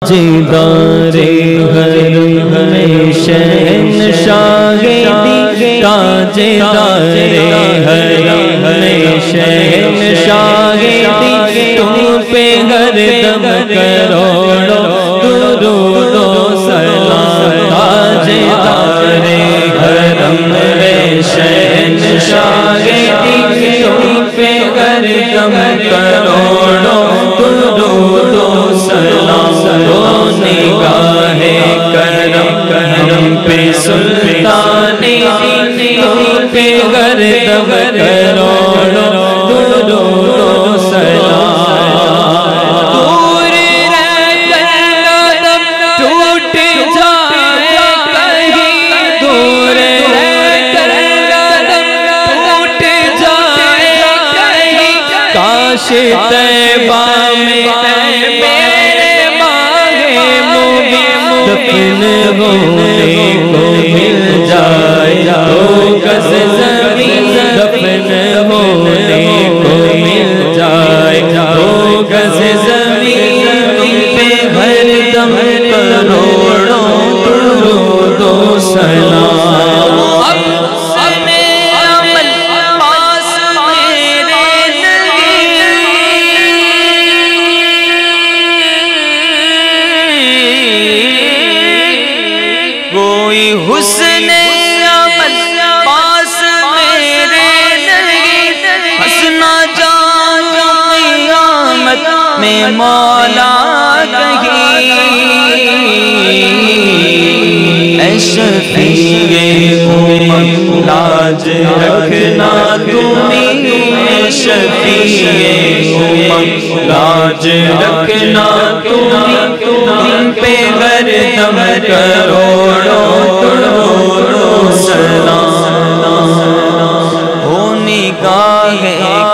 تاجدارے حرم میں شہنشاہ دی، تاجدارے حرم میں شہنشاہ دی، تم پہ ہر دم کروڑوں درود و سلام۔ تاجدارے حرم میں شہنشاہ دی، تم پہ ہر دم کروڑوں درود و سلام۔ نگاہ کرم ہم پہ سلطان دی، تم پہ ہر دم کروڑوں درود و سلام۔ دور رہ کر قدم ٹوٹ جائے کہیں، دور رہ کر قدم ٹوٹ جائے کہیں، کاش طیبہ میں دفن ہونے کو مل جائے، دو گز زمین دفن ہونے کو مل جائے، دو گز زمین پہ ہر دم کروڑوں درود و سلام۔ کوئی حسن عمل پاس میرے نہیں، ہنسنا جاؤں قیامت میں مولا کہیں۔ اے شفیع امم لاج رکھنا تمہیں، اے شفیع امم لاج رکھنا تمہیں، تم پہ ہر دم کروڑوں درود و سلام۔ ہو نگاہ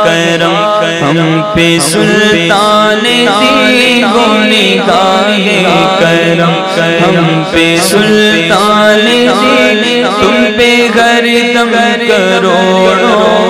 کرم ہم پہ سلطان دی، ہو نگاہ کرم ہم پہ سلطان دی، تم پہ ہر دم کروڑوں